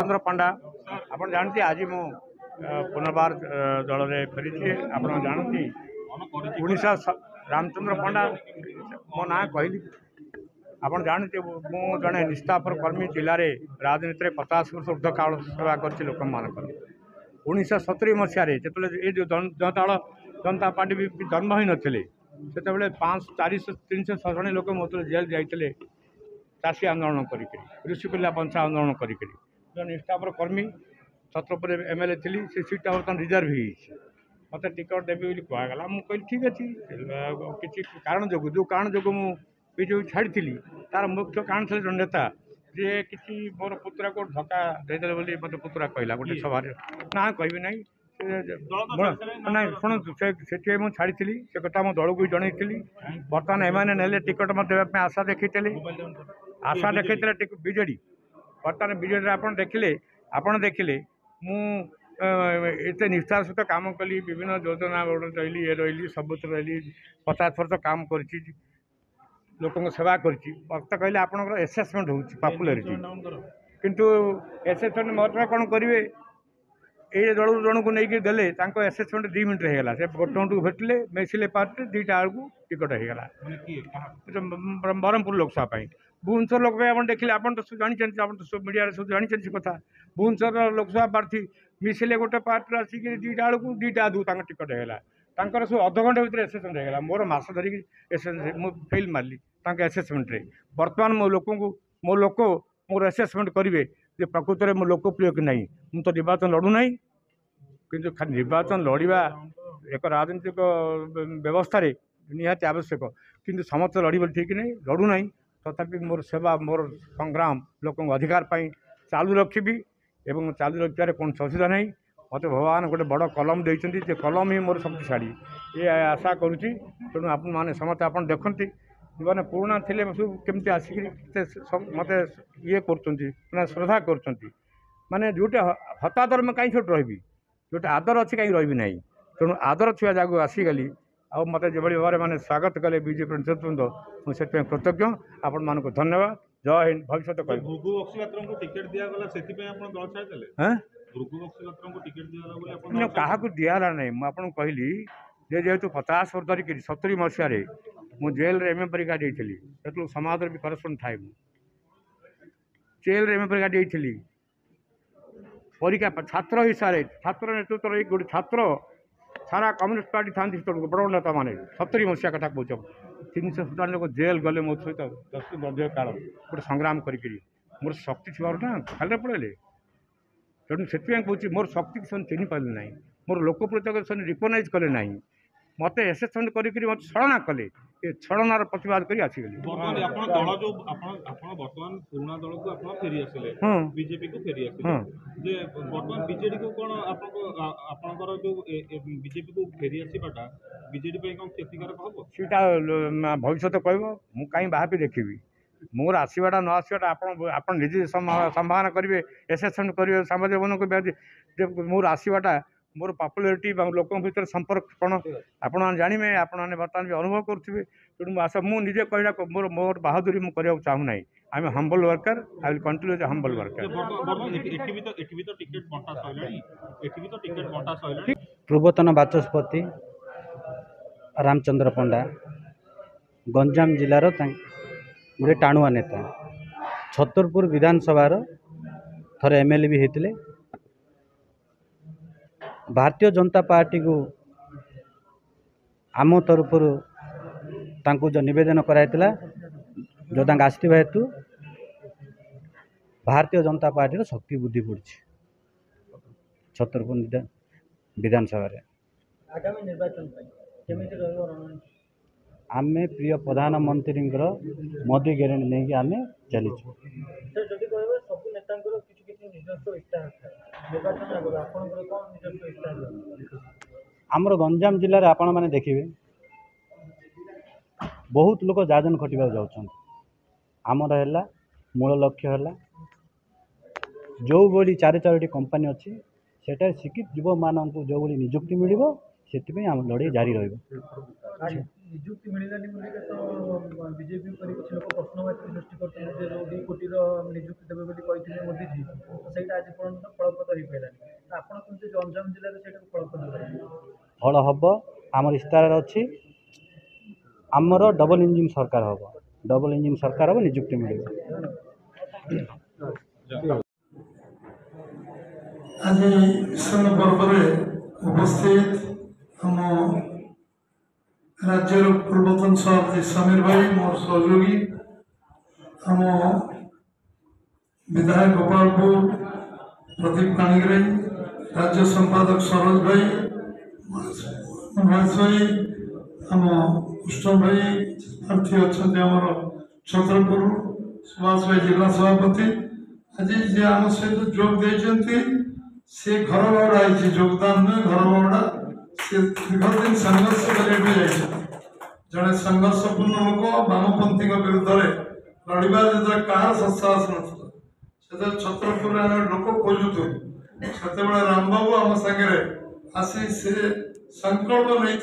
रामचंद्र पंडा आप जानते आज मु पुनर्बार दल में फेरी आप जानती उड़ीसा रामचंद्र पंडा मो ना कहली आप जानते मु जड़े निष्ठापर कर्मी जिले में राजनीति में 50 वर्ष ऊर्ध काल सेवा कर लोक मान 1970 मसीह ये जो जनता पार्टी भी जन्म ही नथिले से 400-300 जन लोक मतलब जेल जाते चाषी आंदोलन कर ऋषिकुल्या पंचा आंदोलन कर निष्ठापर कर्मी छत्रपुर एमएलए थी से सीटा बर्तमान रिजर्व हो मत टिकट देवी कहगला मुझे कहली ठीक अच्छे किसी कारण जो कारण जो मुझे छाड़ी तार मुख्य कारण थे जन नेता जे किसी मोर पुतरा को धक्का देदेले बोली मत पुतरा कहला गोटे सभा ना कहबी ना ना शुणु से मुझे छाड़ी से कथा मो दल को जनई बर्तमान एम ने टिकट मत देवाई आशा देखते बीजेडी बर्तमान बीजेडी आप देखिले मु एते निष्ठार सहित काम कली विभिन्न योजना रही ये रही सबुत रही 50 वर्ष काम कर लोक सेवा कर कहले आप एसेसमेंट हो पॉपुलैरिटी किंतु एसेसमेंट मतलब कौन करेंगे ये दल जन को लेकिन देले एसेसमेंट 2 मिनट होगा से गोटे भेटिले मेसिले पार्टी 2टा बेलू टिकट होगा ब्रह्मपुर लोकसभा भुवनेश्वर लोकसभा आप देखिए आप तो जानते आप तो मीडिया सब जानते कथा भुवनेश्वर लोकसभा प्रार्थी मिसिले गोटे पार्टी आसिक 2टा बेलू 2टा अधू टिकट होगा सब अध घंटे भितर एसेसमेंट होगा मोर मस धरिकी एसेसमेंट फेल मारे एसेसमेंट बर्तमान मो लोक मोर एसेसमेंट करेंगे जे प्रकृत में मो लोकप्रिय कि नहीं मु तो निर्वाचन लड़ू ना किंतु निर्वाचन लड़वा एक राजनीतिक व्यवस्था निहाती आवश्यक किंतु समस्त लड़ ठीक नहीं लड़ू ना तथापि मोर सेवा मोर संग्राम लोक अधिकार पाई चालू रखी एवं चालू रखार कौन असुविधा नहीं मत भगवान गोटे बड़ कलम देते कलम ही मोर शक्तिशाली ये आशा करुँची तेणु आप समस्त आप देखते मैंने पुराणा थे सब केमती आसिक मत ये कर श्रद्धा कर माने जोटे हतादर में कहीं छोट रही जोटे आदर अच्छी कहीं रही ना तेणु आदर थी जगह आसीगली आ मत जो भाव में स्वागत कले बीजेपी नेतृत्ववृंद मुझे कृतज्ञ आपण मानक धन्यवाद जय हिंद भविष्य क्या दिहला ना मुझे कहली जेहेतु 50 वर्ष धरिक 70 मसीह मु जेल रे एमए परीक्षा देती समाज भी करस्पंड थाए जेल रे एमए परीक्षा देती परीक्षा छात्र हिसाब से छात्र नेतृत्व रही गोटे छात्र सारा कम्युनिस्ट पार्टी था बड़ बड़ नेता मैंने 70 मसीहा कथा कौच 300 लोग जेल गले मो सहित 10 वर्ष काल गोटे संग्राम करी मोर शक्ति थी ना खाली पड़े तेणु से कहे मोर शक्ति की चिन्ह पारे ना मोर लोकप्रियता से रिकग्नाइज कले ना मत एसेसमेंट करके मत छलना कले ये छलनार प्रतिवाद कर आसीगली पुराना दल को आप फेरी आसिले बीजेपी को फेरी आसिले जे वर्तमान बीजेडी को कोन आपनकर जो बीजेपी को फेरी आसीबाटा बीजेडी पे कोन क्षतिकारक हबो सीटा भविष्य कहबो मु काई बाहापी देखिबी मोर आसवाटा न आसवाटा आप निजे संभावना करेंगे एसेसमेंट करेंगे सामाजिक जीवन को मोर आसवाटा मोर पॉपुलैरिटी लोक भर संपर्क कौन आप जानवे आप बर्तमान भी अनुभव करुवे तेणु आशा मुझे कहला मोर मोर बहादुरी मुझे चाहूँ ना I am humble worker I will continue as humble worker पूर्वतन बाचस्पति रामचंद्र पंडा गंजाम जिलार गोटे टाणुआ नेता छतरपुर विधानसभा थरे एमएलए भी होते भारतीय जनता पार्टी को आम तरफ जो निवेदन कराइला जो आसवा हेतु भारतीय जनता पार्टी शक्ति बुद्धि पड़ी छतरपुर विधानसभा आगामी निर्वाचन आम प्रिय प्रधानमंत्री मोदी ग्यारंटी नहीं आम चलीचु आमर गंजाम जिले में आपण मैंने देखिए बहुत लोग जाजन खटा जाऊँ आमर है मूल लक्ष्य है जो बड़ी 4-4टी कंपनी अच्छी सेटा शिक्षित युवा मानक जो निजुक्ति मिल से लड़ाई जारी रही ନିଯୁକ୍ତି ମିଳିଲାନି ବୋଲି ତ ବିଜେପି ଉପରେ କିଛି ଲୋକ ପ୍ରଶ୍ନବାଚୀ ସୃଷ୍ଟି କରୁଛନ୍ତି ଯେ ଯେଉଁ 2 କୋଟିର ନିଯୁକ୍ତି ଦେବେ ବୋଲି କହିଥିଲେ ମୋଦିଜୀ, ତ ସେଇଟା ଆଜି ପର୍ଯ୍ୟନ୍ତ ଫଳପ୍ରଦ ହୋଇପାରିଲାନି। ତ ଆପଣ କେମିତି ଗଞ୍ଜାମ ଜିଲ୍ଲାରେ ସେଇଟାକୁ ଫଳପ୍ରଦ କରିବେ? ଫଳ ହେବ ଆମର ଇସ୍ତାହାରରେ ଅଛି। ଆମର ଡବଲ ଇଞ୍ଜିନ୍ ସରକାର ହେବ, ଡବଲ ଇଞ୍ଜିନ୍ ସରକାର ହେବ, ନିଯୁକ୍ତି ମିଳିବ। ଆଜି ବିଷମ ପର୍ବରେ ଉପସ୍ଥିତ ଆମ राज्यर पूर्वतन सभापति समीर भाई, मोर सहयोगी आम विधायक गोपालपुर प्रदीप पाणिग्राही, राज्य संपादक सरोज भाई, महेश भाई, आम कृष्ण भाई प्रार्थी अच्छा छत्रपुर सुभाष भाई जिला सभापति आज जे आम सहित जोग देते से घर बावड़ा योगदान नुहे घर बावड़ा से दीर्घ दिन संघर्ष कर जड़े संघर्षपूर्ण लोक वामपंथी विरुद्ध लड़वा जो कहार सत्साहस ना छत्रपुर लोक खोजुत से रामबाबू आम सागे आसी से संकल्प नहीं